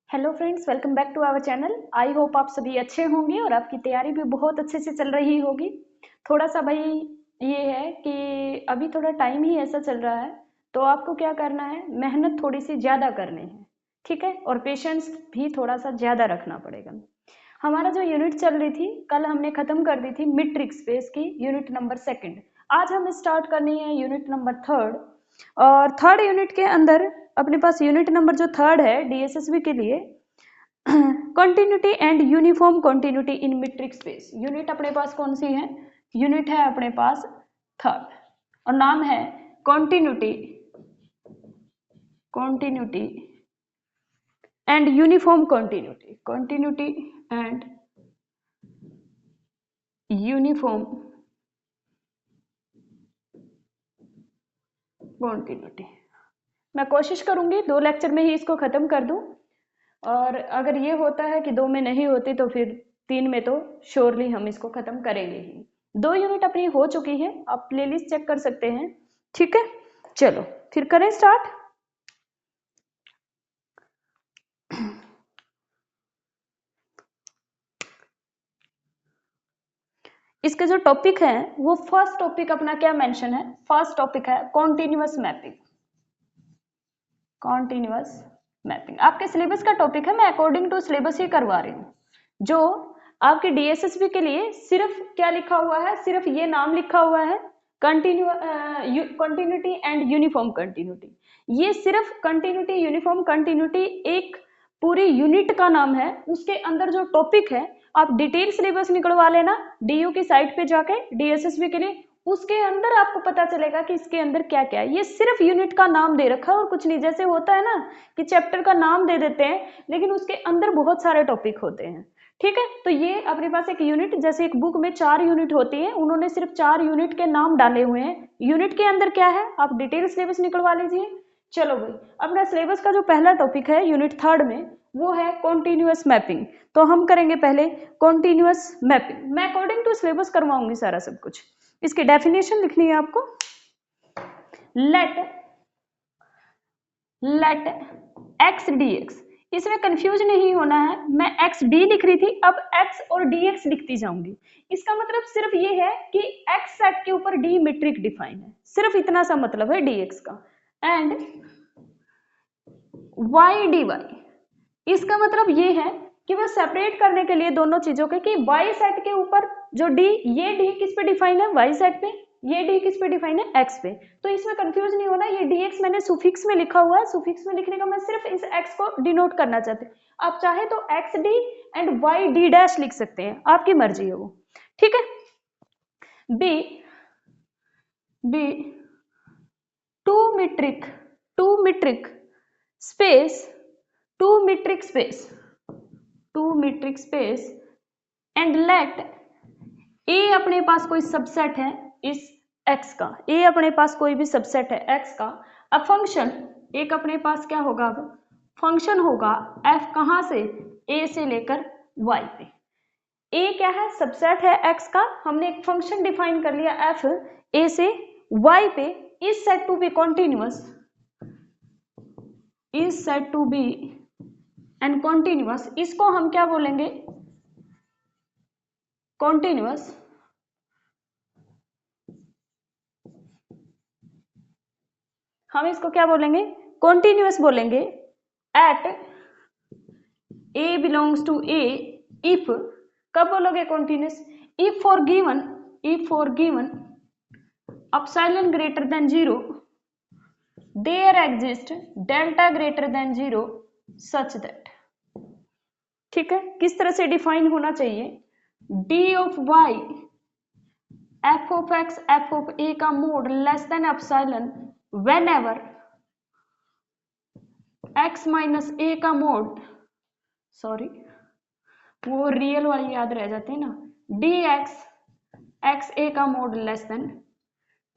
Hello friends, welcome back to our channel. I hope आप सभी अच्छे होंगे और आपकी तैयारी भी बहुत अच्छे से चल रही होगी। थोड़ा सा भाई ये है कि अभी थोड़ा टाइम ही ऐसा चल रहा है, तो आपको क्या करना है, मेहनत थोड़ी सी ज़्यादा करनी है, ठीक है। और पेशेंस भी थोड़ा सा ज़्यादा रखना पड़ेगा। हमारा जो यूनिट चल रही थी, कल हमने ख़त्म कर दी थी मीट्रिक स्पेस की यूनिट नंबर 2। आज हम स्टार्ट करनी है यूनिट नंबर 3। और थर्ड यूनिट के अंदर अपने पास यूनिट नंबर जो 3 है डीएसएसबी के लिए, continuity and uniform continuity in metric space. Unit अपने पास कौन सी है? यूनिट है अपने पास 3 और नाम है continuity continuity and uniform continuity. Continuity and uniform continuity. मैं कोशिश करूंगी 2 लेक्चर में ही इसको खत्म कर दूं, और अगर ये होता है कि 2 में नहीं होती तो फिर 3 में तो श्योरली हम इसको खत्म करेंगे ही। 2 यूनिट अपनी हो चुकी है, आप प्लेलिस्ट चेक कर सकते हैं, ठीक है। चलो फिर करें स्टार्ट। इसके जो टॉपिक है वो फर्स्ट टॉपिक अपना क्या मेंशन है? फर्स्ट टॉपिक है कॉन्टिन्यूअस मैपिंग। कॉन्टिन्यूअस मैपिंग आपके सिलेबस का टॉपिक है, मैं अकॉर्डिंग टू सिलेबस ही करवा रही हूँ। जो आपके डीएसएसबी के लिए सिर्फ क्या लिखा हुआ है, सिर्फ ये नाम लिखा हुआ है, कंटिन्यूटी एंड यूनिफॉर्म कंटिन्यूटी। ये सिर्फ कंटिन्यूटी यूनिफॉर्म कंटिन्यूटी एक पूरी यूनिट का नाम है। उसके अंदर जो टॉपिक है आप डिटेल सिलेबस निकलवा लेना डीयू की साइट पे जाके डीएसएसबी के लिए, उसके अंदर आपको पता चलेगा कि इसके अंदर क्या क्या है। ये सिर्फ यूनिट का नाम दे रखा है और कुछ नहीं। जैसे होता है ना कि चैप्टर का नाम दे देते हैं लेकिन उसके अंदर बहुत सारे टॉपिक होते हैं, ठीक है। तो ये अपने पास एक यूनिट, जैसे एक बुक में 4 यूनिट होती है, उन्होंने सिर्फ 4 यूनिट के नाम डाले हुए हैं। यूनिट के अंदर क्या है आप डिटेल सिलेबस निकलवा लीजिए। चलो भाई, अपना सिलेबस का जो पहला टॉपिक है यूनिट 3 में वो है कॉन्टिन्यूअस मैपिंग। तो हम करेंगे पहले कॉन्टिन्यूअस मैपिंग। मैं अकॉर्डिंग टू सिलेबस करवाऊंगी सारा सब कुछ। इसकी डेफिनेशन लिखनी है आपको। लेट एक्स डी एक्स, इसमें कंफ्यूज नहीं होना है। मैं एक्स डी लिख रही थी, अब एक्स और डी एक्स लिखती जाऊंगी। इसका मतलब सिर्फ ये है कि एक्स सेट के ऊपर डी मीट्रिक डिफाइन है, सिर्फ इतना सा मतलब है डी एक्स का। एंड वाई डी वाई, इसका मतलब ये है कि वो सेपरेट करने के लिए दोनों चीजों के, कि वाई सेट के ऊपर जो डी, ये डी किस पे डिफाइन है? वाई सेट पे। ये डी किस पे डिफाइन है? एक्स पे। तो इसमें कंफ्यूज नहीं होना। ये डी एक्स मैंने सुफिक्स में लिखा हुआ है, सुफिक्स में लिखने का मैं सिर्फ इस एक्स को डिनोट करना चाहती हूँ। आप चाहे तो x d and y d dash लिख सकते हैं, आपकी मर्जी है वो, ठीक है। B B two metric space, two metric space and let a अपने पास कोई सबसेट है इस x का, ए अपने पास कोई भी सबसेट है x का। अब फंक्शन एक अपने पास क्या होगा? अब फंक्शन होगा f कहां से? a से लेकर y पे। a क्या है? सबसेट है x का। हमने एक फंक्शन डिफाइन कर लिया f a से y पे। Is said to be continuous, is said to be and continuous. इसको हम क्या बोलेंगे? कॉन्टिन्यूअस। हम इसको क्या बोलेंगे? कॉन्टिन्यूअस बोलेंगे। At a belongs to A, if, कब बोलोगे continuous? If for given epsilon greater than 0 there exist delta greater than 0 such that, ठीक है। किस तरह से डिफाइन होना चाहिए? D of y f of x f of ए का mod less than epsilon whenever x minus ए का mod, sorry वो रियल वाली याद रह जाते हैं ना, डी एक्स एक्स ए का मोड लेस देन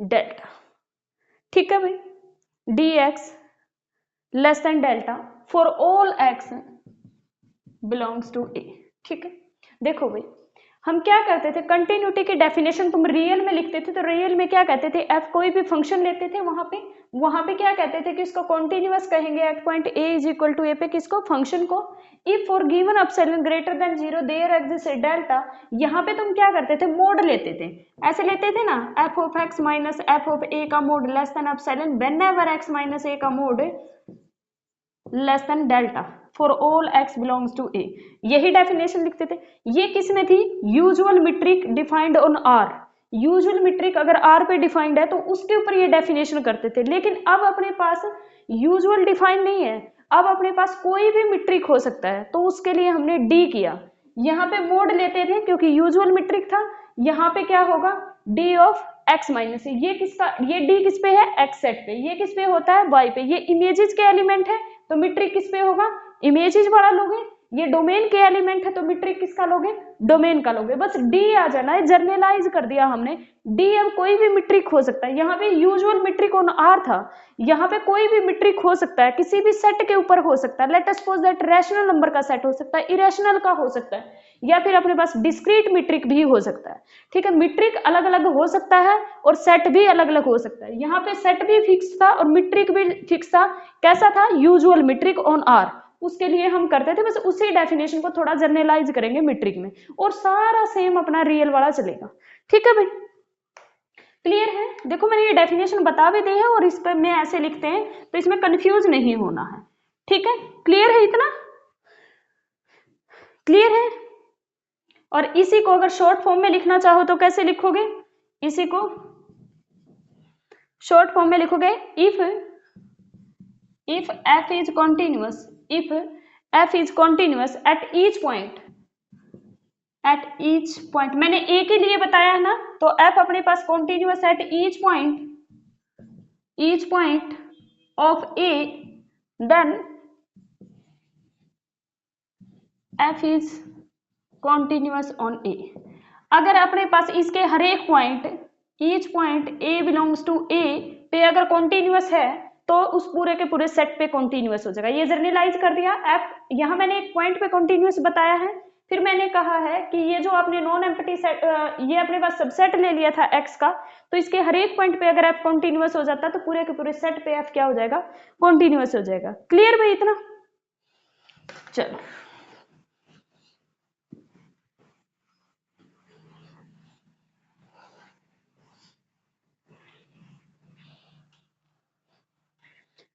डेल्टा, ठीक है भाई। D x less than delta for all x belongs to A, ठीक है। देखो भाई, हम क्या करते थे, कंटिन्यूटी की डेफिनेशन तुम रियल में लिखते थे तो रियल में क्या कहते थे, एफ कोई भी फंक्शन लेते थे वहां पे क्या कहते थे कि इसको कॉन्टिन्यूअस कहेंगे at point a is equal to a पे, किसको, फंक्शन को। If for given epsilon greater than 0 there exist delta, यहाँ पे तुम क्या करते थे, मोड लेते थे, ऐसे लेते थे ना, F of X minus F of ए का mod less than epsilon whenever X minus ए का mod less than delta for all x belongs to A, यही डेफिनेशन लिखते थे। ये किस में थी, usual metric defined on R, usual metric अगर आर पे डिफाइंड है तो उसके ऊपर ये डेफिनेशन करते थे। लेकिन अब अपने पास यूजुअल डिफाइंड नहीं है, अब अपने पास कोई भी मीट्रिक हो सकता है, तो उसके लिए हमने डी किया। यहाँ पे मोड लेते थे क्योंकि यूजुअल मीट्रिक था, यहाँ पे क्या होगा, डी ऑफ एक्स माइनस, ये किसका, ये डी किस पे है, एक्स सेट पे, ये किस पे होता है, वाई पे, ये इमेजेस के एलिमेंट है तो मीट्रिक किस पे होगा, इमेजेस वाला लोगे। ये डोमेन के एलिमेंट है तो मीट्रिक किसका लोगे, डोमेन का लोगे। बस डी आ जाना है, जर्नलाइज कर दिया हमने डी। अब कोई भी मीट्रिक हो सकता है, यहाँ पे यूजुअल मीट्रिक ऑन आर था, यहाँ पे कोई भी मीट्रिक हो सकता है, किसी भी सेट के ऊपर हो सकता है। Late us suppose that rational number का सेट हो सकता है, इरेशनल का हो सकता है, या फिर अपने पास डिस्क्रीट मीट्रिक भी हो सकता है। ठीक है, मीट्रिक अलग अलग हो सकता है और सेट भी अलग अलग हो सकता है। यहाँ पे सेट भी फिक्स था और मीट्रिक भी फिक्स था। कैसा था, यूजुअल मीट्रिक ऑन आर, उसके लिए हम करते थे, बस उसी डेफिनेशन को थोड़ा जर्नलाइज करेंगे मीट्रिक में, और सारा सेम अपना रियल वाला चलेगा। ठीक है भाई, क्लियर है। देखो मैंने ये डेफिनेशन बता भी दी है और इस पर में ऐसे लिखते हैं तो इसमें कंफ्यूज नहीं होना है। ठीक है, क्लियर है, इतना क्लियर है। और इसी को अगर शॉर्ट फॉर्म में लिखना चाहो तो कैसे लिखोगे, इसी को शॉर्ट फॉर्म में लिखोगे, if f is continuous, if f is continuous at each point, मैंने a के लिए बताया है ना, तो f अपने पास continuous at each point of a, then f is continuous on a। अगर अपने पास इसके हर एक point, each point a belongs to a पे अगर कॉन्टिन्यूअस है तो उस पूरे के पूरे सेट पे कॉन्टिन्यूअस हो जाएगा। ये जर्नलाइज कर दिया f, यहाँ मैंने एक पॉइंट पे कॉन्टिन्यूअस बताया है। फिर मैंने कहा है कि ये जो आपने नॉन एम्प्टी सेट, ये अपने पास सबसेट ले लिया था x का, तो इसके हर एक पॉइंट पे अगर f कॉन्टिन्यूअस हो जाता तो पूरे के पूरे सेट पे f क्या हो जाएगा, कॉन्टिन्यूअस हो जाएगा। क्लियर भाई इतना, चलो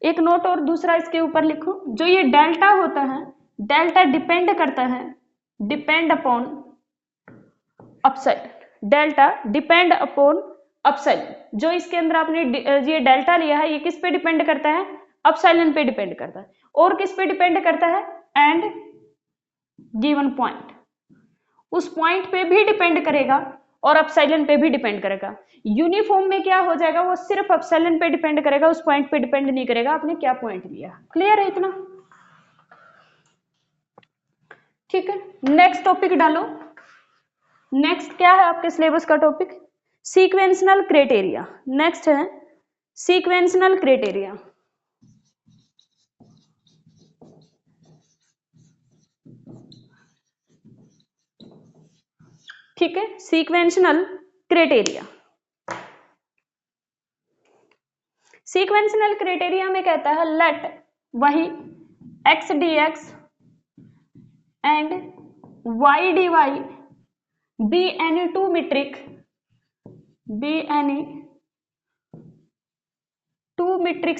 एक नोट और दूसरा इसके ऊपर लिखो, जो ये डेल्टा होता है, डेल्टा डिपेंड करता है, depend upon epsilon, delta depend upon epsilon. जो इसके अंदर आपने ये डेल्टा लिया है, ये किस पे डिपेंड करता है, अपसाइलन पे डिपेंड करता है। और किस पे डिपेंड करता है, एंड गिवन पॉइंट, उस पॉइंट पे भी डिपेंड करेगा और अपसाइलन पे भी डिपेंड करेगा। यूनिफॉर्म में क्या हो जाएगा, वो सिर्फ अपसाइलन पे डिपेंड करेगा, उस पॉइंट पे डिपेंड नहीं करेगा आपने क्या पॉइंट लिया। क्लियर है इतना, ठीक है। नेक्स्ट टॉपिक डालो। नेक्स्ट क्या है आपके सिलेबस का टॉपिक, सीक्वेंशनल क्राइटेरिया। नेक्स्ट है सीक्वेंशनल क्राइटेरिया। ठीक है, सीक्वेंशनल क्राइटेरिया। सीक्वेंशनल क्राइटेरिया में कहता है लेट वही x dx and y dy be any two metric, be any two metric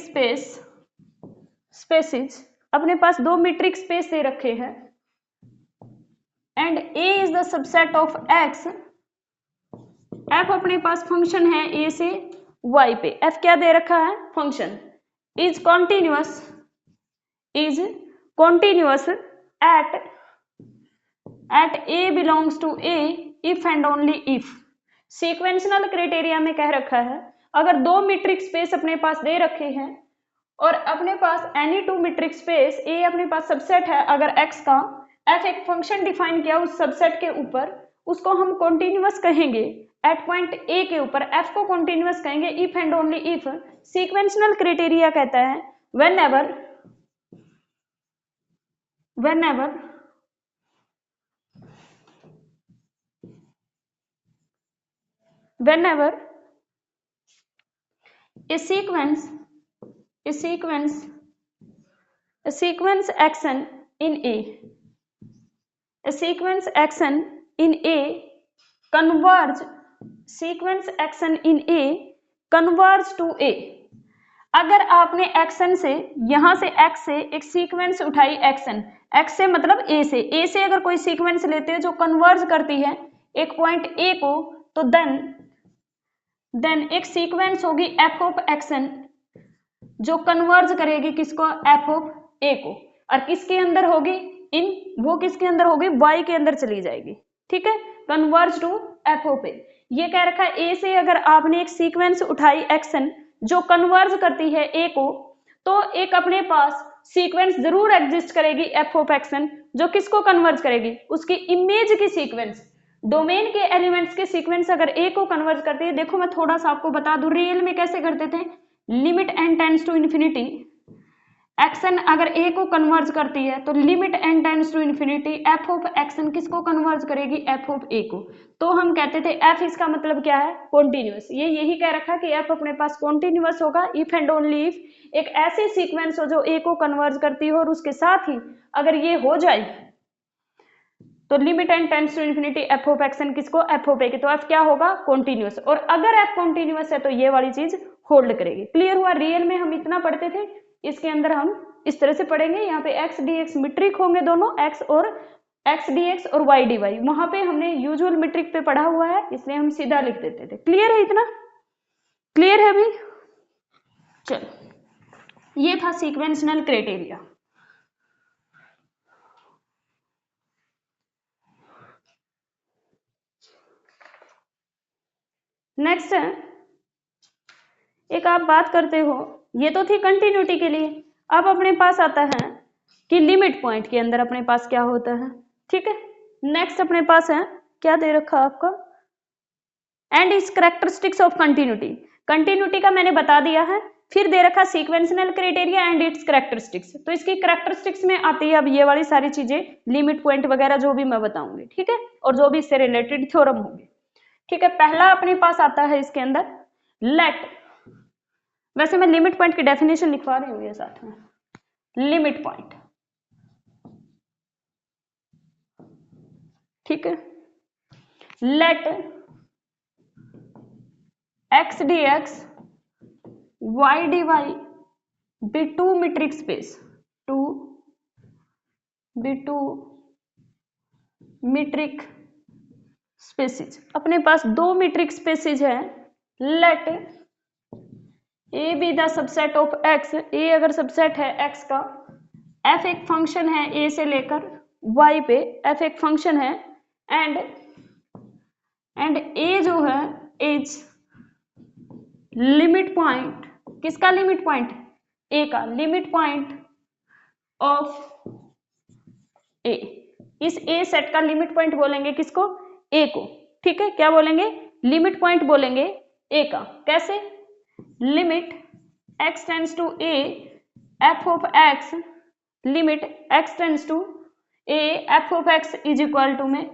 spaces, अपने पास दो मीट्रिक स्पेस दे रखे हैं, and a is the subset of x, f अपने पास फंक्शन है a से y पे, f क्या दे रखा है, function, is continuous at a belongs to a if and only if. Sequential criteria में कह रखा है अगर दो मीट्रिक स्पेस अपने पास दे रखे हैं और अपने पास any two metric space a अपने पास सबसेट है अगर x का, f एक फंक्शन डिफाइन किया उस सबसेट के ऊपर, उसको हम कॉन्टिन्यूअस कहेंगे एट पॉइंट a के ऊपर, f को कॉन्टिन्यूअस कहेंगे if and only if. Sequential criteria कहता है whenever whenever a sequence action in A converge to A। अगर आपने एक्शन से यहां से एक्स से एक सीक्वेंस उठाई, एक्स से मतलब ए से अगर कोई सीक्वेंस लेते हैं जो कन्वर्ज करती है एक पॉइंट ए को, तो देन एक सीक्वेंस होगी एफ ऑफ एक्शन जो कन्वर्ज करेगी किसको, एफ ऑफ ए को, और किसके अंदर होगी, वो किसके अंदर होगी, वाई के अंदर चली जाएगी। ठीक है, कन्वर्ज टू एफ ऑफ ए। ये कह रखा है ए से अगर आपने एक सीक्वेंस उठाई एक्शन जो कन्वर्ज करती है ए को, तो एक अपने पास सीक्वेंस जरूर एग्जिस्ट करेगी एफ ऑफ एक्शन जो किसको कन्वर्ज करेगी, उसकी इमेज की सीक्वेंस, डोमेन के एलिमेंट्स के सीक्वेंस अगर ए को कन्वर्ज करती है। देखो मैं थोड़ा सा आपको बता दूं, रियल में कैसे करते थे, limit n tends to infinity, x n अगर ए को कन्वर्ज करती है तो limit n tends to infinity f of x n किसको कन्वर्ज करेगी, एफ ऑफ ए को। तो हम कहते थे एफ इसका मतलब क्या है, कॉन्टिन्यूअस। ये यही कह रखा कि एफ अपने पास कॉन्टिन्यूअस होगा इफ एंड ओनली इफ एक ऐसी सीक्वेंस हो जो ए को कन्वर्ज करती हो और उसके साथ ही अगर ये हो जाए तो limit n tends to infinity f of x n किसको, एफ ऑफ ए की। तो एफ क्या होगा, कॉन्टिन्यूअस। और अगर एफ कॉन्टिन्यूअस है तो ये वाली चीज होल्ड करेगी। क्लियर हुआ, रियल में हम इतना पढ़ते थे, इसके अंदर हम इस तरह से पढ़ेंगे। यहाँ पे एक्स डी एक्स मीट्रिक होंगे दोनों, एक्स डी एक्स और वाई डी वाई, वहां पे हमने यूजुअल मीट्रिक पे पढ़ा हुआ है इसलिए हम सीधा लिख देते थे। क्लियर है, इतना क्लियर है अभी। चलो, ये था सीक्वेंशनल क्राइटेरिया। नेक्स्ट है, एक आप बात करते हो, ये तो थी कंटिन्यूटी के लिए। अब अपने पास आता है कि लिमिट पॉइंट के अंदर अपने पास क्या होता है। ठीक है, नेक्स्ट अपने पास है, क्या दे रखा आपका, and it's characteristics of continuity. Continuity का मैंने बता दिया है, फिर दे रखा सीक्वेंशनल क्राइटेरिया एंड इट्स कैरेक्टरिस्टिक्स। तो इसकी कैरेक्टरिस्टिक्स में आती है अब ये वाली सारी चीजें, लिमिट पॉइंट वगैरह जो भी मैं बताऊंगी। ठीक है, और जो भी इससे रिलेटेड थ्योरम होंगे। ठीक है, पहला अपने पास आता है इसके अंदर लेट, वैसे मैं लिमिट पॉइंट की डेफिनेशन लिखवा रही हूँ ये साथ में, लिमिट पॉइंट। ठीक है, let x D X Y D Y be two metric space, two metric spaces. अपने पास दो मीट्रिक स्पेसिस है। Let A be the subset of X, A अगर सबसेट है एक्स का, एफ एक फंक्शन है ए से लेकर वाई पे, एफ एक फंक्शन है, एंड ए जो है इज लिमिट पॉइंट, किसका लिमिट पॉइंट, ए का लिमिट पॉइंट ऑफ ए। इस ए सेट का लिमिट पॉइंट बोलेंगे किसको, ए को। ठीक है, क्या बोलेंगे, लिमिट पॉइंट बोलेंगे ए का। कैसे, limit x tends to a f of x, limit x tends to a f of x is equal to में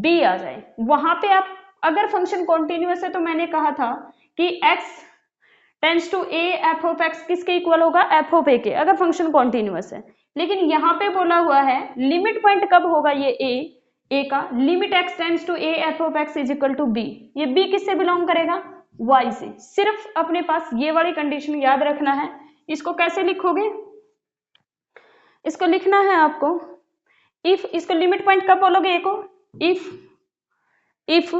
b आ जाए। वहां पे आप अगर फंक्शन कॉन्टिन्यूअस है तो मैंने कहा था कि x tends to a f of x किसके इक्वल होगा, f ऑफ a के, अगर फंक्शन कॉन्टिन्यूअस है। लेकिन यहाँ पे बोला हुआ है लिमिट पॉइंट कब होगा ये a का, limit x tends to a f of x is equal to b। ये b किससे बिलोंग करेगा, y से। सिर्फ अपने पास ये वाली कंडीशन याद रखना है। इसको कैसे लिखोगे, इसको लिखना है आपको इफ, इसको लिमिट पॉइंट कब बोलोगे ए को, if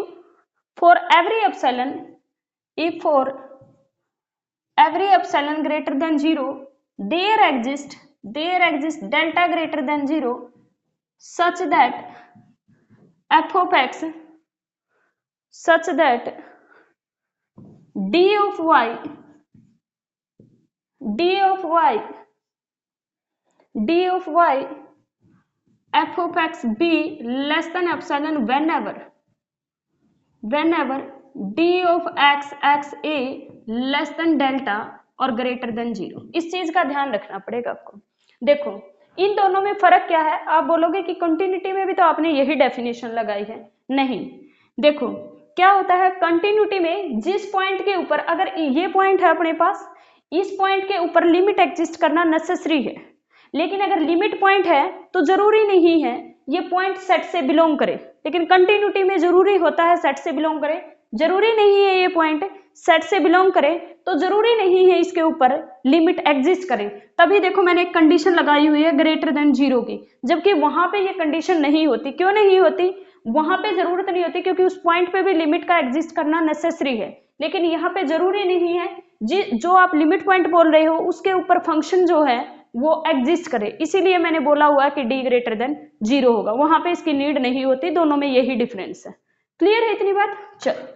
for every epsilon, if for every epsilon greater than 0 there exist delta greater than 0 such that f of x, such that d of y f of x be less than epsilon whenever d of x a less than delta और greater than 0। इस चीज का ध्यान रखना पड़ेगा आपको। देखो इन दोनों में फर्क क्या है, आप बोलोगे कि कंटिन्यूटी में भी तो आपने यही डेफिनेशन लगाई है। नहीं, देखो क्या होता है कंटिन्यूटी में, जिस पॉइंट के ऊपर, अगर ये पॉइंट है अपने पास, इस पॉइंट के ऊपर लिमिट एग्जिस्ट करना नेसेसरी है, लेकिन अगर लिमिट पॉइंट है तो जरूरी नहीं है ये पॉइंट सेट से बिलोंग करे, लेकिन कंटिन्यूटी में जरूरी होता है सेट से बिलोंग करे। जरूरी नहीं है ये पॉइंट सेट से बिलोंग करे, तो जरूरी नहीं है इसके ऊपर लिमिट एग्जिस्ट करे। तभी देखो मैंने एक कंडीशन लगाई हुई है ग्रेटर देन 0 की, जबकि वहां पे ये कंडीशन नहीं होती। क्यों नहीं होती? वहां पे जरूरत नहीं होती, क्योंकि उस पॉइंट पे भी लिमिट का एग्जिस्ट करना नेसेसरी है, लेकिन यहाँ पे जरूरी नहीं है जो आप लिमिट पॉइंट बोल रहे हो उसके ऊपर फंक्शन जो है वो एग्जिस्ट करे। इसीलिए मैंने बोला हुआ कि d ग्रेटर देन 0 होगा, वहां पे इसकी नीड नहीं होती। दोनों में यही डिफरेंस है। क्लियर है इतनी बात? चल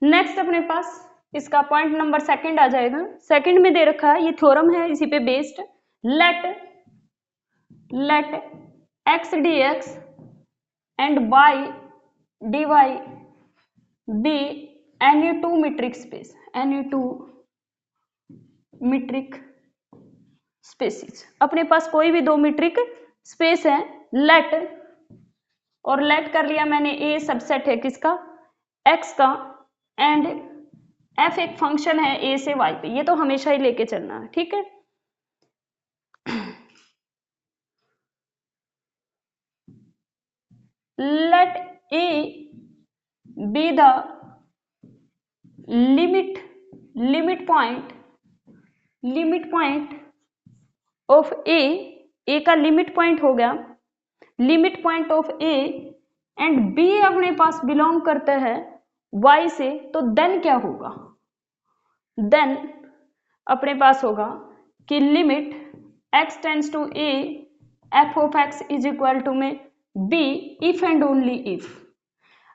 नेक्स्ट अपने पास इसका पॉइंट नंबर सेकंड आ जाएगा। सेकंड में दे रखा है, ये थ्योरम है इसी पे based, let x dx and y dy be any two metric space, any two metric spaces. अपने पास कोई भी दो मीट्रिक स्पेस है, लेट, और लेट कर लिया मैंने ए सबसेट है किसका? x का, एंड f एक फंक्शन है a से y पे, ये तो हमेशा ही लेके चलना है, ठीक है। let a be the limit point of a का लिमिट पॉइंट हो गया, limit point of a, and b अपने पास बिलोंग करता है y से, तो देन क्या होगा? देन अपने पास होगा कि limit x tends to a f of x is equal to में b if and only if.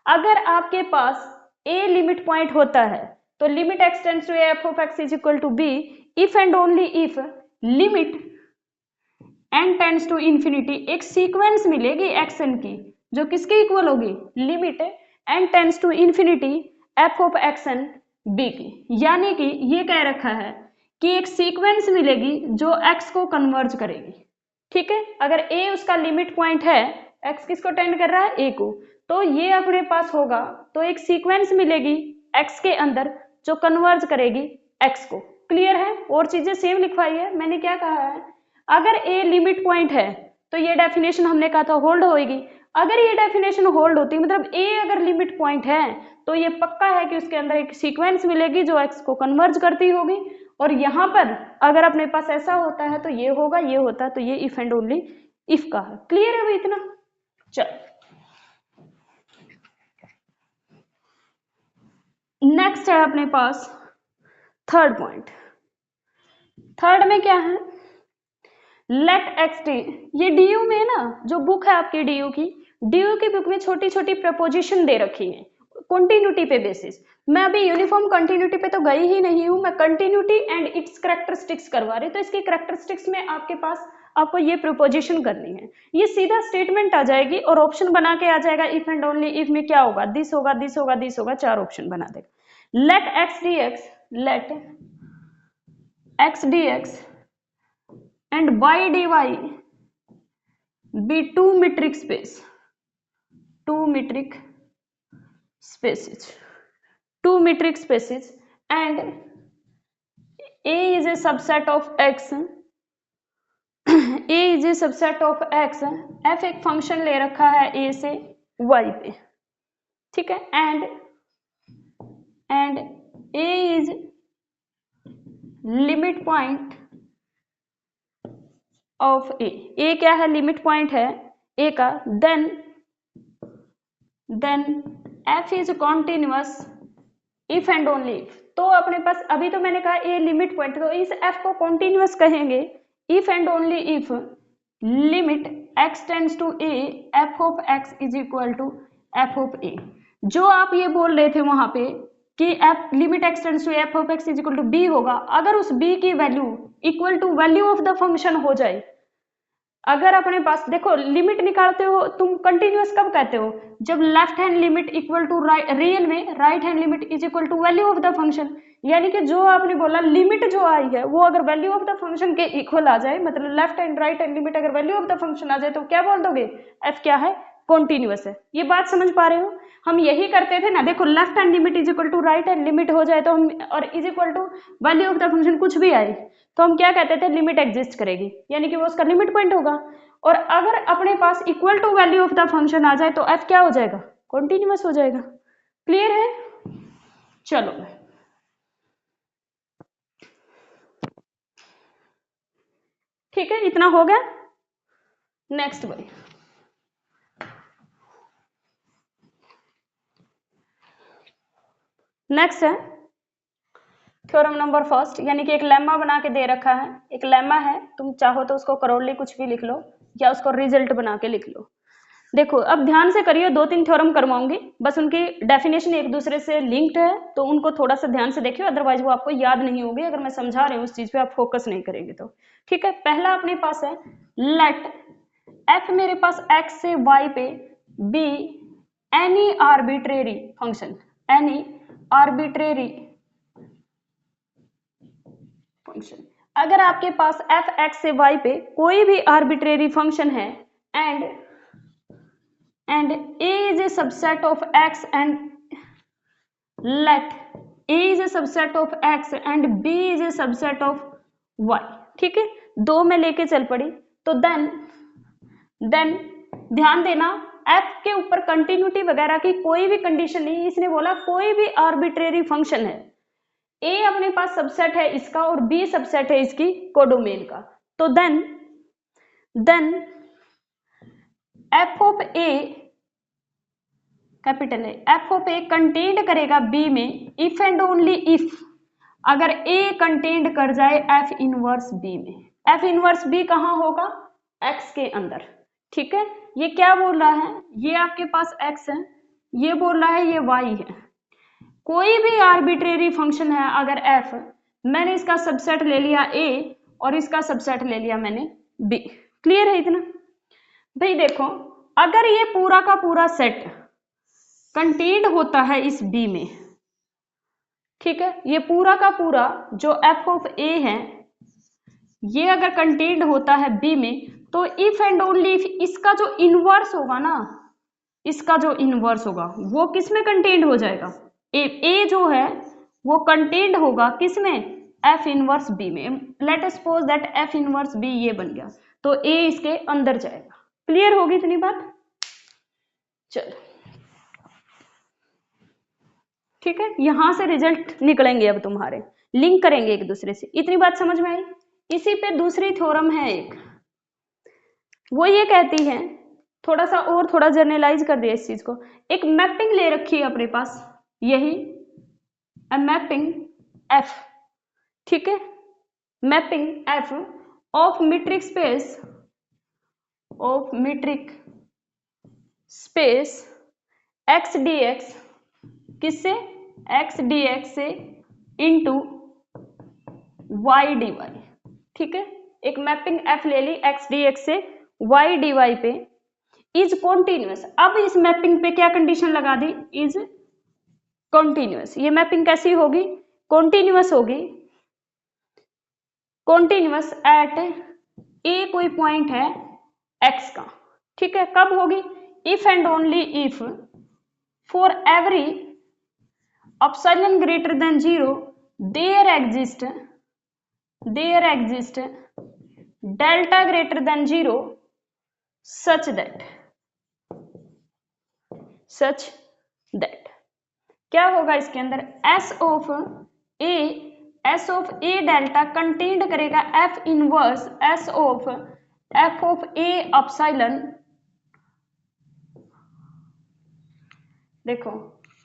अगर आपके पास a लिमिट पॉइंट होता है तो limit x tends to a f of x is equal to b if and only if limit n tends to infinity, एक sequence मिलेगी xn की जो किसके इक्वल होगी? Limit n tends to infinity f of xn b की। यानी कि ये कह रखा है कि एक सीक्वेंस मिलेगी जो x को कन्वर्ज करेगी, ठीक है। अगर a उसका लिमिट पॉइंट है, x किसको टेंड कर रहा है? a को, तो ये अपने पास होगा, तो एक सीक्वेंस मिलेगी x के अंदर जो कन्वर्ज करेगी x को। क्लियर है? और चीजें सेम लिखवाई है। मैंने क्या कहा है, अगर a लिमिट पॉइंट है तो ये डेफिनेशन हमने कहा था होल्ड होएगी। अगर ये डेफिनेशन होल्ड होती, मतलब a अगर लिमिट पॉइंट है, तो ये पक्का है कि उसके अंदर एक सीक्वेंस मिलेगी जो x को कन्वर्ज करती होगी। और यहाँ पर अगर अपने पास ऐसा होता है तो ये होगा, ये होता है तो ये इफ एंड ओनली इफ का है। क्लियर है भाई इतना? चल नेक्स्ट है अपने पास थर्ड पॉइंट। थर्ड में क्या है? लेट एक्स टी, ये डीयू में ना जो बुक है आपकी डीयू की बुक में छोटी छोटी प्रपोजिशन दे रखी है कंटिन्यूटी पे बेसिस। मैं अभी यूनिफॉर्म कंटिन्यूटी पे तो गई ही नहीं हूं, मैं कंटिन्यूटी एंड इट्स कैरेक्टरिस्टिक्स करवा रही। तो इसकी कैरेक्टरिस्टिक्स में आपके पास आपको ये प्रपोजिशन करनी है, ये सीधा स्टेटमेंट आ जाएगी और ऑप्शन बना के आ जाएगा इफ एंड ओनली इफ में क्या होगा? दिस होगा, दिस होगा, दिस होगा, चार ऑप्शन बना देगा। Let x D x, let x D x and y dy be two metric spaces, and a is a subset of x, a is a subset of x, f एक function ले रखा है a से y पे, ठीक है। and a is limit point of A क्या है? लिमिट पॉइंट है a का। Then f is continuous if and only if. तो अपने पास अभी तो मैंने कहा a लिमिट पॉइंट, तो इस f को कॉन्टिन्यूअस कहेंगे if and only if limit x tends to a f of x is equal to f of a। जो आप ये बोल रहे थे वहां पे कि f लिमिट x tends to f of x is equal to b होगा, अगर उस b की value equal to value of the function हो जाए, अगर अपने पास देखो लिमिट निकालते हो तुम, कंटिन्यूअस कब कहते हो, जब left hand limit equal to real में right hand limit is equal to value of the function, यानी कि जो आपने बोला लिमिट जो आई है वो अगर वैल्यू ऑफ द फंक्शन के इक्वल आ जाए, मतलब left hand right hand limit अगर वैल्यू ऑफ द फंक्शन आ जाए तो क्या बोल दोगे, एफ क्या है, कॉन्टिन्यूअस है। ये बात समझ पा रहे हो, हम यही करते थे ना, देखो left hand limit is equal to right hand limit हो जाए तो हम, और is equal to value of the function कुछ भी आए तो हम क्या कहते थे, लिमिट एग्जिस्ट करेगी, यानी कि वो उसका लिमिट पॉइंट होगा। और अगर अपने पास equal to value of the function आ जाए तो एफ क्या हो जाएगा, कॉन्टिन्यूअस हो जाएगा। क्लियर है, चलो ठीक है, इतना हो गया। नेक्स्ट भाई, नेक्स्ट है थ्योरम नंबर फर्स्ट, यानी कि एक लेमा बना के दे रखा है, एक लेमा है, तुम चाहो तो उसको करोड़ली कुछ भी लिख लो या उसको रिजल्ट बना के लिख लो। देखो अब ध्यान से करिए, 2-3 थ्योरम करवाऊंगी, बस उनकी डेफिनेशन एक दूसरे से लिंक्ड है तो उनको थोड़ा सा ध्यान से देखिए, अदरवाइज वो आपको याद नहीं होगी अगर मैं समझा रही हूँ उस चीज पे आप फोकस नहीं करेंगे तो। ठीक है, पहला अपने पास है लेट एफ मेरे पास एक्स से वाई पे be any arbitrary function, any arbitrary function. अगर आपके पास एफ एक्स से वाई पे कोई भी आर्बिट्रेरी फंक्शन है and a is a subset of x and let a is a subset of x and b is a subset of y, ठीक है, दो में लेके चल पड़ी तो देन ध्यान देना f के ऊपर कंटिन्यूटी वगैरह की कोई भी कंडीशन नहीं, इसने बोला कोई भी आर्बिट्रेरी फंक्शन है, a अपने पास सबसेट है इसका और b सबसेट है इसकी कोडोमेन का, तो then f of a capital है, एफ ऑफ ए कंटेन्ड करेगा बी में इफ एंड ओनली इफ, अगर ए कंटेन्ड कर जाए एफ इनवर्स बी में, एफ इनवर्स बी कहाँ होगा, एक्स के अंदर। ठीक है, ये क्या बोल रहा है, ये आपके पास एक्स है, ये बोल रहा है ये वाई है, कोई भी आर्बिट्रेरी फंक्शन है अगर एफ, मैंने इसका सबसेट ले लिया ए और इसका सबसेट ले लिया मैंने बी। क्लियर है इतना भाई? देखो अगर ये पूरा का पूरा सेट कंटेन्ड होता है इस बी में, ठीक है, ये पूरा का पूरा जो एफ ऑफ ए है ये अगर कंटेन्ड होता है बी में, तो इफ एंड ओनली इफ इसका जो इनवर्स होगा ना, इसका जो इनवर्स होगा वो किस में कंटेन्ड हो जाएगा, ए जो है वो कंटेन्ड होगा किस में, एफ इनवर्स बी में। Let us suppose that f inverse b ये बन गया तो ए इसके अंदर जाएगा। क्लियर होगी इतनी बात? चलो ठीक है, यहां से रिजल्ट निकलेंगे अब तुम्हारे, लिंक करेंगे एक दूसरे से। इतनी बात समझ में आई? इसी पे दूसरी थ्योरम है एक, वो ये कहती है, थोड़ा सा और थोड़ा जर्नलाइज कर दिया इस चीज को, एक मैपिंग ले रखी है अपने पास, यही मैपिंग एफ, ठीक है, mapping F of metric space, of metric space x D x, किससे, एक्स डी एक्स से इंटू वाई डी वाई। ठीक है, एक मैपिंग एफ ले ली एक्स डी एक्स से वाई डी वाई पे, इज कॉन्टिन्यूअस। अब इस मैपिंग पे क्या कंडीशन लगा दी, इज कॉन्टिन्यूअस। ये मैपिंग कैसी होगी, कॉन्टिन्यूअस होगी, कॉन्टिन्यूअस एट ए कोई पॉइंट है एक्स का। ठीक है, कब होगी, if and only if for every epsilon greater than 0 there exist delta greater than 0 such that क्या होगा इसके अंदर, S of A delta contained करेगा F inverse S of A epsilon. देखो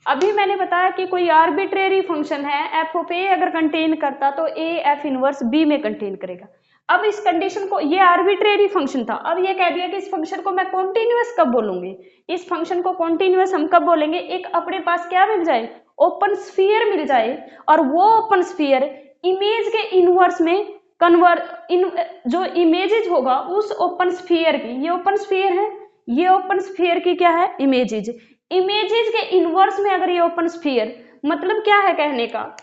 अभी मैंने बताया कि कोई आर्बिट्रेरी फंक्शन है, एफ ऑफ ए अगर कंटेन करता तो ए एफ इनवर्स बी में कंटेन करेगा। अब इस कंडीशन को, ये आर्बिट्रेरी फंक्शन था, अब ये कह दिया कि इस फंक्शन को मैं कॉन्टिन्यूअस कब बोलूंगी, इस फंक्शन को कॉन्टिन्यूअस हम कब बोलेंगे, एक अपने पास क्या मिल जाए, ओपन स्फीयर मिल जाए, और वो ओपन स्फीयर इमेज के इनवर्स में इन जो इमेजेज होगा उस ओपन स्फीयर की, ये ओपन स्फीयर है, ये ओपन स्फीयर की क्या है, इमेजेज। इमेजेज के इनवर्स में अगर ये ओपन स्फीयर, मतलब क्या है कहने का,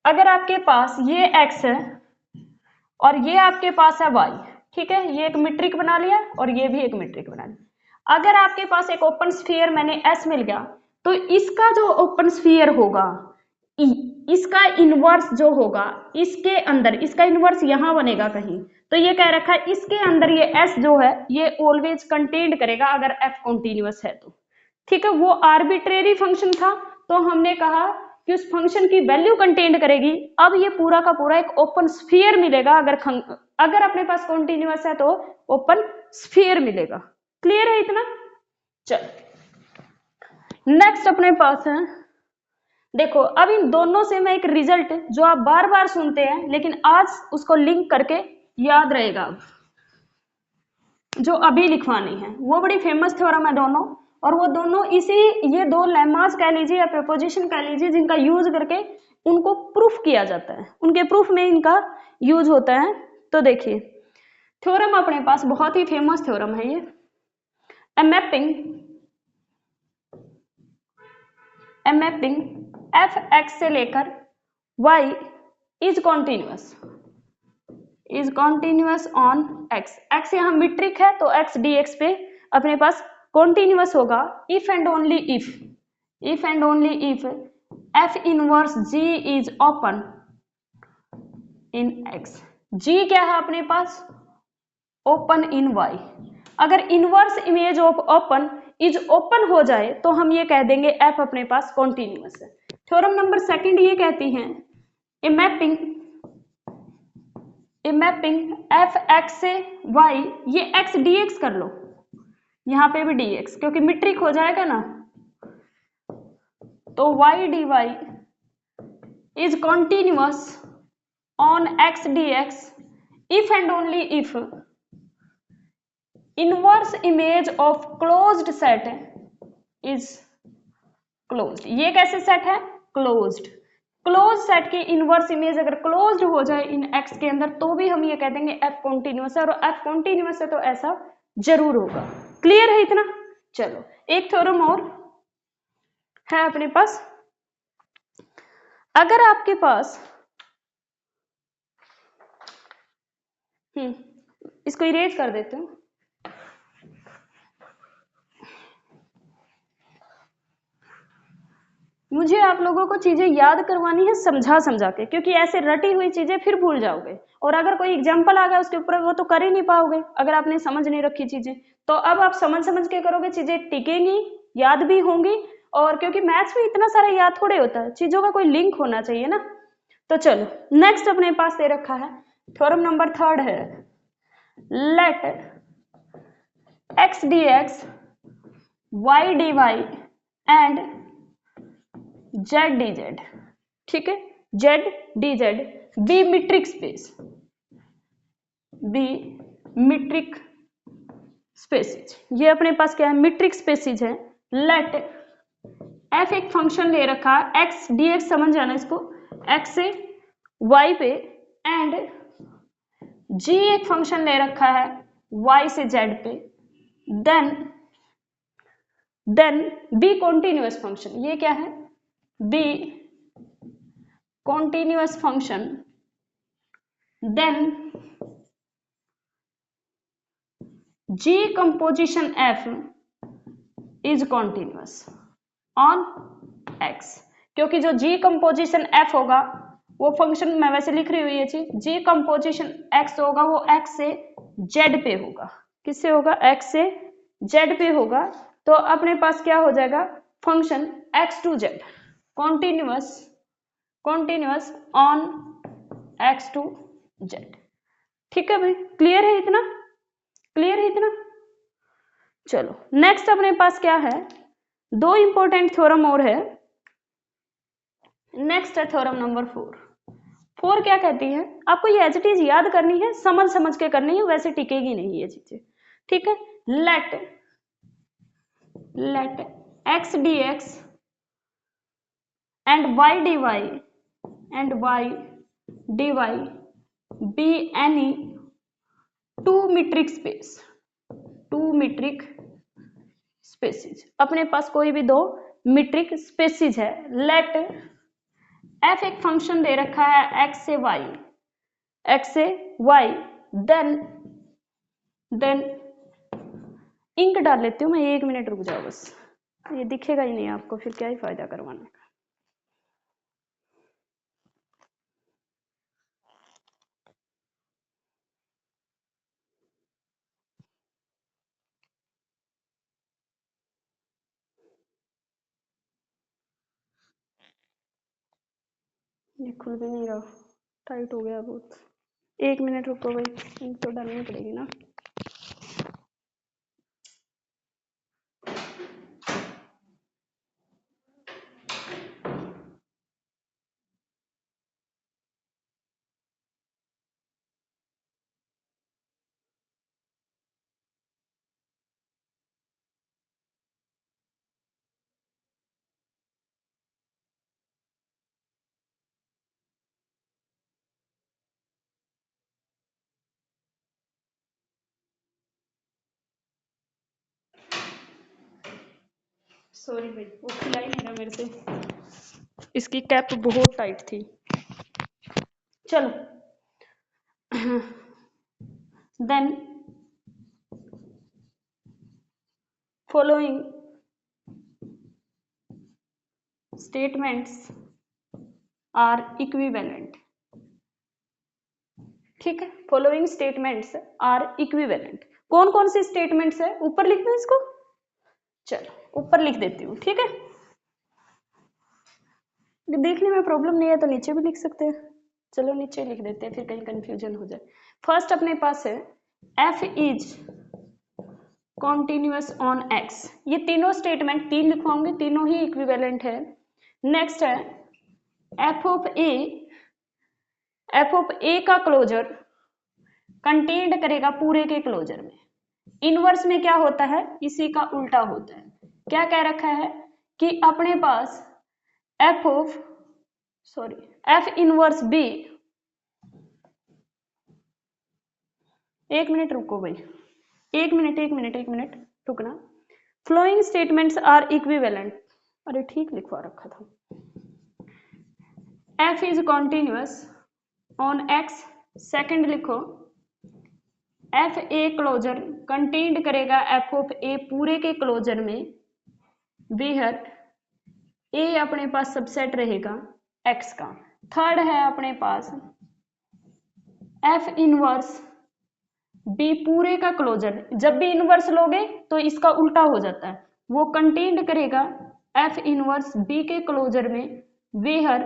अगर आपके पास ये x है और ये आपके पास है y, ठीक है, ये एक मीट्रिक बना लिया और ये भी एक मीट्रिक बना लिया। अगर आपके पास एक ओपन स्फीयर मैंने S मिल गया, तो इसका जो ओपन स्फीयर होगा, इसका इनवर्स जो होगा इसके अंदर, इसका इनवर्स यहां बनेगा कहीं, तो ये कह रखा है इसके अंदर ये S जो है ये ऑलवेज कंटेन्ड करेगा अगर F कॉन्टिन्यूअस है तो, ठीक है। वो आर्बिट्रेरी फंक्शन था, तो हमने कहा कि उस फंक्शन की वैल्यू कंटेन्ड करेगी। अब ये पूरा का पूरा एक ओपन स्फीयर मिलेगा, अगर अपने पास कॉन्टिन्यूअस है तो ओपन स्फीयर मिलेगा। क्लियर है इतना? चल नेक्स्ट अपने पास है, देखो अब इन दोनों से मैं एक रिजल्ट जो आप बार बार सुनते हैं लेकिन आज उसको लिंक करके याद रहेगा, जो अभी लिखवानी है, वो बड़ी फेमस थ्योरम है दोनों, और वो दोनों इसी, ये दो लेमास कह लीजिए या प्रीपोजिशन कह लीजिए, जिनका यूज करके उनको प्रूफ किया जाता है, उनके प्रूफ में इनका यूज होता है। तो देखिए थ्योरम अपने पास बहुत ही फेमस थ्योरम है ये, ए मैपिंग एफ एक्स से लेकर y is continuous on x। x यहाँ मीट्रिक है तो x dx पे अपने पास कॉन्टिन्यूअस होगा if and only if f inverse g is open in x। g क्या है अपने पास, ओपन इन y। अगर inverse image of open is open हो जाए तो हम ये कह देंगे f अपने पास कॉन्टिन्यूअस है। थ्योरम नंबर सेकंड ये कहती है ए मैपिंग एफ एक्स से y, ये x dx कर लो, यहां पे भी dx क्योंकि मीट्रिक हो जाएगा ना, तो y dy is continuous on x dx if and only if inverse image of closed set is closed. ये कैसे सेट है, क्लोज्ड। क्लोज सेट की इनवर्स इमेज अगर क्लोज्ड हो जाए इन x के अंदर तो भी हम ये कह देंगे f कॉन्टिन्यूअस है, और f कॉन्टिन्यूअस है तो ऐसा जरूर होगा। क्लियर है इतना? चलो एक थ्योरम और है अपने पास, अगर आपके पास इसको इरेज कर देते हैं, मुझे आप लोगों को चीजें याद करवानी है समझा के, क्योंकि ऐसे रटी हुई चीजें फिर भूल जाओगे, और अगर कोई एग्जाम्पल आ गया उसके ऊपर वो तो कर ही नहीं पाओगे अगर आपने समझ नहीं रखी चीजें। तो अब आप समझ के करोगे, चीजें टिकेंगी, याद भी होंगी, और क्योंकि मैथ्स में इतना सारा याद थोड़े होता है, चीजों का कोई लिंक होना चाहिए ना। तो चलो नेक्स्ट अपने पास दे रखा है थ्योरम नंबर थर्ड है, let x dx y dy and z dz, ठीक है, z dz be metric space, be metric spaces. ये अपने पास क्या है, मीट्रिक स्पेसिज है। लेट f एक फंक्शन ले रखा है x dx, समझ जाना इसको, x से y पे, एंड g एक फंक्शन ले रखा है y से z पे, देन b कॉन्टिन्यूअस फंक्शन, ये क्या है, b continuous function, then G composition F is continuous on X, क्योंकि जो G composition F होगा वो फंक्शन मैं वैसे लिख रही हूँ ये चीज, G composition X होगा वो X से Z पे होगा, किससे होगा, X से Z पे होगा। तो अपने पास क्या हो जाएगा, function X to Z continuous on x to z। ठीक है भाई, क्लियर है इतना, क्लियर है इतना? चलो नेक्स्ट अपने पास क्या है, दो इंपॉर्टेंट थ्योरम और है। नेक्स्ट है थ्योरम नंबर 4 क्या कहती है, आपको ये एज इट इज याद करनी है, समझ के करनी है, वैसे टिकेगी नहीं ये चीजें, ठीक है। Let x dx and y dy be any two metric space, two metric spaces, अपने पास कोई भी दो मीट्रिक स्पेसिज है। लेट एफ एक फंक्शन दे रखा है एक्स से वाई, एक्स से वाई, देन इंक डाल लेती हूँ मैं, 1 मिनट रुक जाओ बस, ये दिखेगा ही नहीं आपको, फिर क्या ही फायदा करवाने का। ये खुल भी नहीं रहा, टाइट हो गया बहुत। 1 मिनट रुको भाई, इंक तो डालनी पड़ेगी ना। सॉरी भाई, वो खुला ही नहीं रहा मेरे से, इसकी कैप बहुत टाइट थी। चलो then following statements are equivalent, ठीक है, फॉलोइंग स्टेटमेंट्स आर इक्विवेलेंट। कौन कौन से स्टेटमेंट्स है, ऊपर लिख दूं इसको, चलो ऊपर लिख देती हूँ, ठीक है, देखने में प्रॉब्लम नहीं है तो नीचे भी लिख सकते हैं। चलो नीचे लिख देते हैं, फिर कहीं कंफ्यूजन हो जाए। फर्स्ट अपने पास है f is continuous on x, ये तीनों स्टेटमेंट, तीन लिखवाऊंगे, तीनों ही इक्विवेलेंट है। नेक्स्ट है f ऑफ a का क्लोजर कंटेन्ड करेगा पूरे के क्लोजर में। इनवर्स में क्या होता है, इसी का उल्टा होता है। क्या कह रखा है कि अपने पास f इनवर्स b, 1 मिनट रुको भाई, 1 मिनट रुकना। फ्लोइंग स्टेटमेंट्स आर इक्विवेलेंट, अरे ठीक लिखवा रखा था। f is continuous on x, second लिखो f ए क्लोजर कंटेन्ड करेगा f ऑफ a पूरे के क्लोजर में, वेयर a अपने पास सबसेट रहेगा x का। थर्ड है अपने पास f इनवर्स b पूरे का क्लोजर, जब भी इनवर्स लोगे तो इसका उल्टा हो जाता है, वो कंटेन्ड करेगा f इनवर्स b के क्लोजर में, वेयर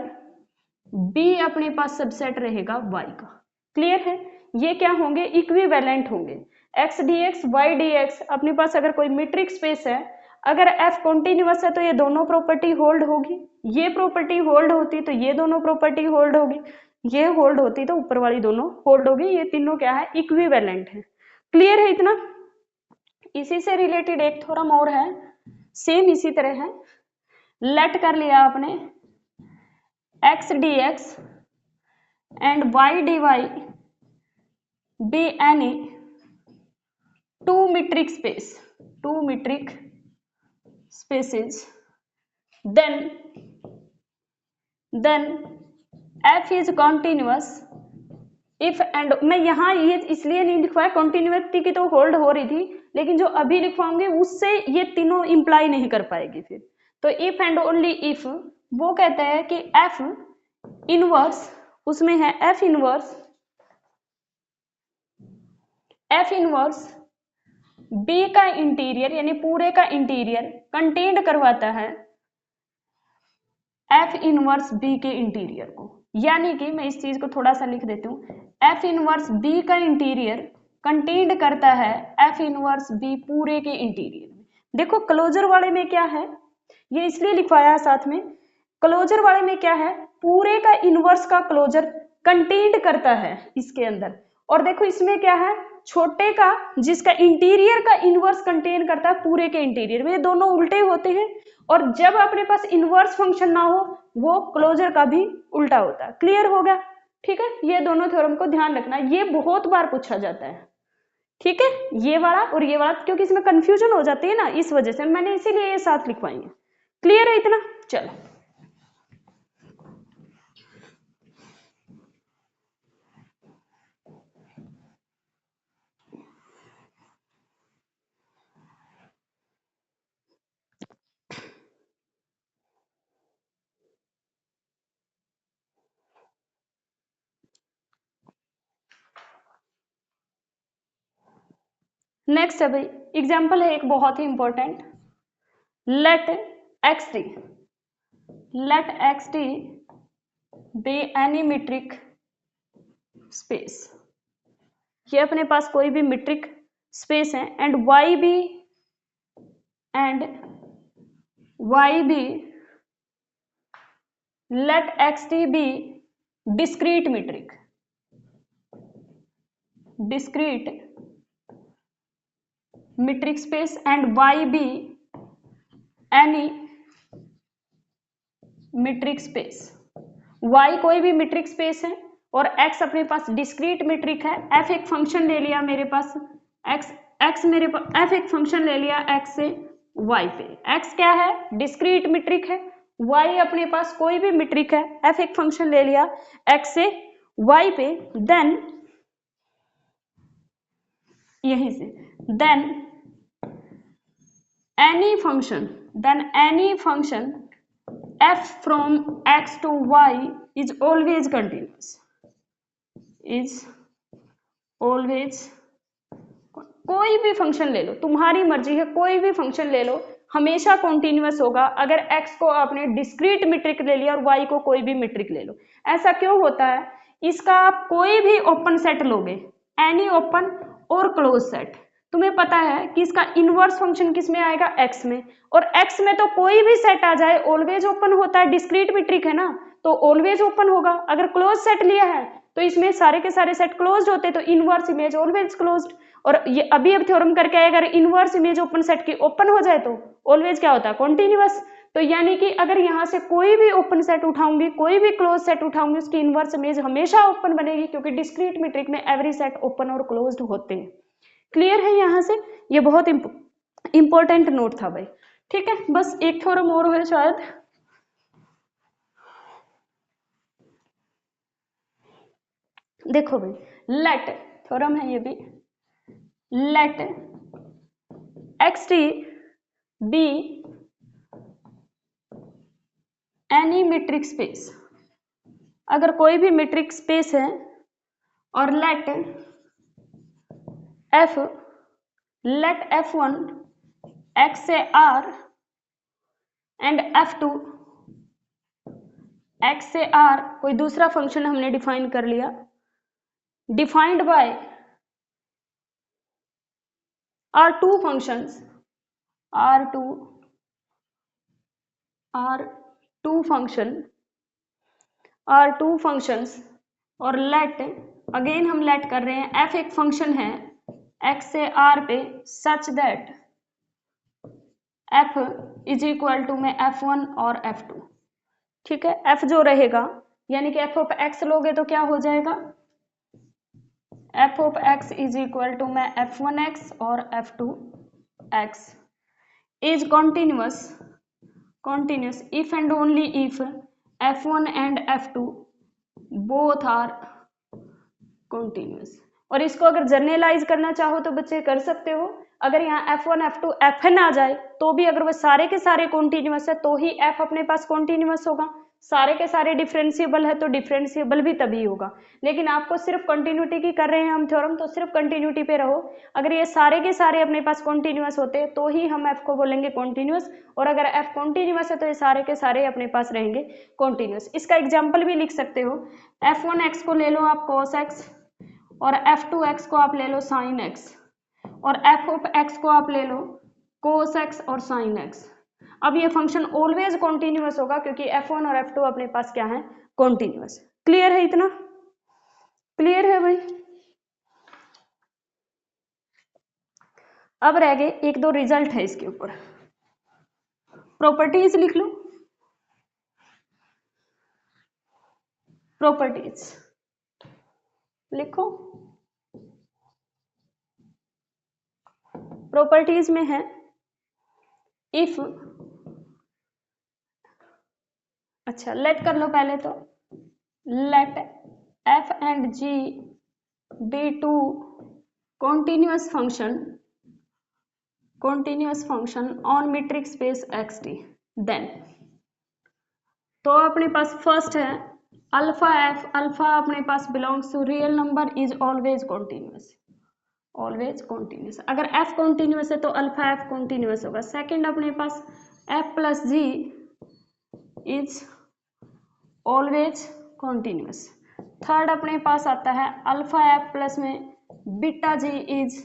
b अपने पास सबसेट रहेगा y का। क्लियर है, ये क्या होंगे, इक्विवेलेंट होंगे। x dx y dx अपने पास अगर कोई मीट्रिक स्पेस है, अगर f कॉन्टिन्यूअस है तो ये दोनों प्रॉपर्टी होल्ड होगी, ये प्रॉपर्टी होल्ड होती तो ये दोनों प्रॉपर्टी होल्ड होगी, ये होल्ड होती तो ऊपर वाली दोनों होल्ड होगी, ये तीनों क्या है, इक्विवेलेंट है। क्लियर है इतना। इसी से रिलेटेड एक थोड़ा और है, सेम इसी तरह है। लेट कर लिया आपने x dx and y dy be any two metric spaces, then f is continuous if and, मैं यहाँ ये इसलिए नहीं लिखवाया, कॉन्टिन्यूटी की तो होल्ड हो रही थी, लेकिन जो अभी लिखवाऊंगे उससे ये तीनों इंप्लाई नहीं कर पाएगी फिर। तो इफ एंड ओनली इफ, वो कहता है कि f इनवर्स, उसमें है f इनवर्स b का इंटीरियर, यानी पूरे का इंटीरियर कंटेन्ड करवाता है f इनवर्स b के इंटीरियर को। यानी कि मैं इस चीज को थोड़ा सा लिख देती हूँ, f इनवर्स b का इंटीरियर कंटेन्ड करता है f इनवर्स b पूरे के इंटीरियर में। देखो क्लोजर वाले में क्या है, ये इसलिए लिखवाया साथ में, क्लोजर वाले में क्या है, पूरे का इनवर्स का क्लोजर कंटेन्ड करता है इसके अंदर, और देखो इसमें क्या है, छोटे का जिसका इंटीरियर का इनवर्स कंटेन करता है पूरे के इंटीरियर में, ये दोनों उल्टे होते हैं, और जब अपने पास इनवर्स फंक्शन ना हो वो क्लोजर का भी उल्टा होता है। क्लियर हो गया, ठीक है, ये दोनों थ्योरम को ध्यान रखना, ये बहुत बार पूछा जाता है। ठीक है, ये वाला और ये वाला, क्योंकि इसमें कंफ्यूजन हो जाती है ना, इस वजह से मैंने इसीलिए ये साथ लिखवाई है। क्लियर है इतना? चलो नेक्स्ट है भाई, एग्जाम्पल है एक बहुत ही important, let x T be any metric space. ये अपने पास कोई भी मीट्रिक स्पेस है, and Y be let x T be discrete metric space and Y be any metric space. y कोई भी मीट्रिक स्पेस है और x अपने पास डिस्क्रीट मीट्रिक है। f एक फंक्शन ले लिया मेरे पास, x मेरे पास f एक फंक्शन ले लिया x से y पे। x क्या है? डिस्क्रीट मीट्रिक है। y अपने पास कोई भी मीट्रिक है, f एक फंक्शन ले लिया x से y पे। देन यहीं से any function f from x to y is always continuous, कोई भी फंक्शन ले लो, तुम्हारी मर्जी है, कोई भी फंक्शन ले लो, हमेशा कॉन्टिन्यूअस होगा अगर x को आपने डिस्क्रीट मीट्रिक ले लिया और y को कोई भी मीट्रिक ले लो। ऐसा क्यों होता है? इसका आप कोई भी ओपन सेट लोगे, एनी ओपन और क्लोज सेट, तुम्हें पता है कि इसका इनवर्स फंक्शन किस में आएगा? x में, और x में तो कोई भी सेट आ जाए ऑलवेज ओपन होता है, डिस्क्रीट मीट्रिक है ना, तो ऑलवेज ओपन होगा। अगर क्लोज सेट लिया है तो इसमें सारे के सारे सेट क्लोज्ड होते, तो इनवर्स इमेज ऑलवेज क्लोज्ड। और ये अभी अब थ्योरम करके आए, अगर इनवर्स इमेज ओपन सेट की ओपन हो जाए तो ऑलवेज क्या होता है? कॉन्टिन्यूअस। तो यानी कि अगर यहाँ से कोई भी ओपन सेट उठाऊंगी, कोई भी क्लोज सेट उठाऊंगी, उसकी इनवर्स इमेज हमेशा ओपन बनेगी, क्योंकि डिस्क्रीट मीट्रिक में एवरी सेट ओपन और क्लोज्ड होते हैं। क्लियर है यहाँ से? ये बहुत इंपॉर्टेंट नोट था भाई। ठीक है, बस एक थ्योरम और है शायद। देखो भाई, लेट थ्योरम है ये भी, let x T be any metric space. अगर कोई भी मीट्रिक स्पेस है और लेट f1 x से r एंड f2 x से r, कोई दूसरा फंक्शन हमने डिफाइन कर लिया, defined by are two functions और लेट, अगेन हम लेट कर रहे हैं, f एक फंक्शन है x से r पे, such that f is equal to में f1 और f2। ठीक है, f जो रहेगा, यानी कि f ऑफ x लोगे तो क्या हो जाएगा? f of x is equal to में f1x और f2x इज continuous if and only if f1 and f2 both are continuous। और इसको अगर जर्नलाइज करना चाहो तो बच्चे कर सकते हो। अगर यहाँ f1 f2 fn आ जाए तो भी अगर वो सारे के सारे कॉन्टिन्यूअस है तो ही f अपने पास कॉन्टिन्यूअस होगा। सारे के सारे डिफरेंशिएबल है तो डिफरेंशिएबल भी तभी होगा। लेकिन आपको सिर्फ कंटिन्यूटी की कर रहे हैं हम थ्योरम, तो सिर्फ कंटिन्यूटी पे रहो। अगर ये सारे के सारे अपने पास कॉन्टिन्यूअस होते तो ही हम f को बोलेंगे कॉन्टिन्यूअस, और अगर f कॉन्टिन्यूअस है तो ये सारे के सारे अपने पास रहेंगे कॉन्टिन्यूअस। इसका एग्जाम्पल भी लिख सकते हो, f1x को ले लो आप cos x, और f2x को आप ले लो sin x, और f ऑफ x को आप ले लो cos x और sin x। अब ये फंक्शन ऑलवेज कॉन्टिन्यूअस होगा क्योंकि f1 और f2 अपने पास क्या है? कॉन्टिन्यूअस। क्लियर है इतना? क्लियर है भाई? अब रह गए एक दो रिजल्ट है इसके ऊपर। प्रॉपर्टीज लिख लो, प्रॉपर्टीज। लिखो। प्रॉपर्टीज में है इफ, अच्छा लेट कर लो पहले तो, late f and g be two continuous function on metric space xt, then तो अपने पास फर्स्ट है अल्फा एफ, अल्फा अपने पास belongs to real number is always continuous, always continuous. अगर एफ कॉन्टिन्यूस है तो अल्फा एफ कॉन्टिन्यूस होगा। सेकंड अपने पास F plus G is always continuous. Third अपने पास आता है अल्फा एफ प्लस में beta G is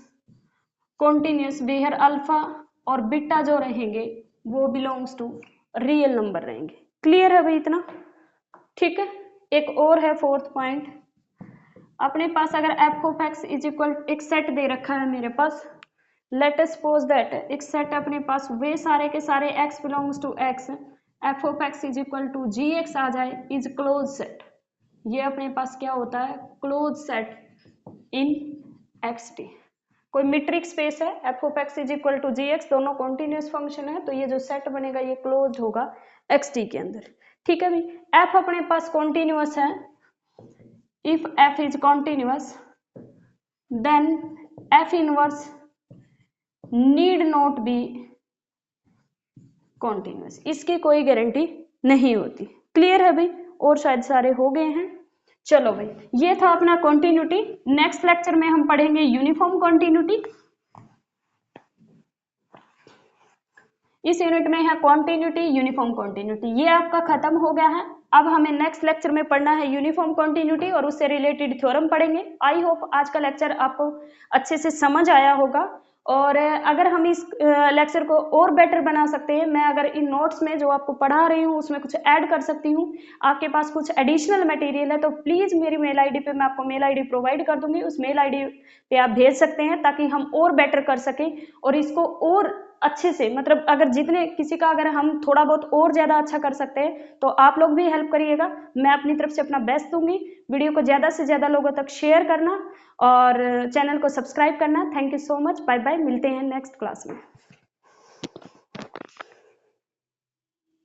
continuous, where alpha और बीटा जो रहेंगे वो बिलोंग्स टू रियल नंबर रहेंगे। क्लियर है भाई इतना? ठीक है। एक और है फोर्थ पॉइंट, अपने पास अगर F of x is equal, एक सेट दे रखा है मेरे पास, लेट अस सपोज दैट एक सेट अपने पास वे सारे के सारे x belongs to x, F of x is equal to ji X आ जाए, इज क्लोज सेट। ये अपने पास क्या होता है? Closed set in x t. कोई मीट्रिक स्पेस है, F of x is equal to ji x, दोनों कॉन्टिन्यूस फंक्शन है, तो ये जो सेट बनेगा ये क्लोज होगा एक्स टी के अंदर। ठीक है भाई, एफ अपने पास कॉन्टिन्यूस है, if f is continuous then f inverse need not be continuous, इसकी कोई गारंटी नहीं होती। क्लियर है भाई? और शायद सारे हो गए हैं। चलो भाई, ये था अपना कॉन्टिन्यूटी। नेक्स्ट लेक्चर में हम पढ़ेंगे यूनिफॉर्म कॉन्टिन्यूटी। इस यूनिट में है कॉन्टिन्यूटी, यूनिफॉर्म कॉन्टिन्यूटी, ये आपका खत्म हो गया है। अब हमें नेक्स्ट लेक्चर में पढ़ना है यूनिफॉर्म कॉन्टिन्यूटी और उससे रिलेटेड थ्योरम पढ़ेंगे। आई होप आज का लेक्चर आपको अच्छे से समझ आया होगा, और अगर हम इस लेक्चर को और बेटर बना सकते हैं, मैं अगर इन नोट्स में जो आपको पढ़ा रही हूँ उसमें कुछ ऐड कर सकती हूँ, आपके पास कुछ एडिशनल मटेरियल है तो प्लीज़ मेरी मेल आईडी पे मैं आपको मेल आईडी प्रोवाइड कर दूंगी, उस मेल आईडी पे आप भेज सकते हैं ताकि हम और बेटर कर सकें और इसको और अच्छे से, मतलब अगर जितने किसी का अगर हम थोड़ा बहुत और ज़्यादा अच्छा कर सकते हैं तो आप लोग भी हेल्प करिएगा। मैं अपनी तरफ से अपना बेस्ट दूंगी। वीडियो को ज़्यादा से ज़्यादा लोगों तक शेयर करना और चैनल को सब्सक्राइब करना। Thank you so much, bye bye, मिलते हैं नेक्स्ट क्लास में।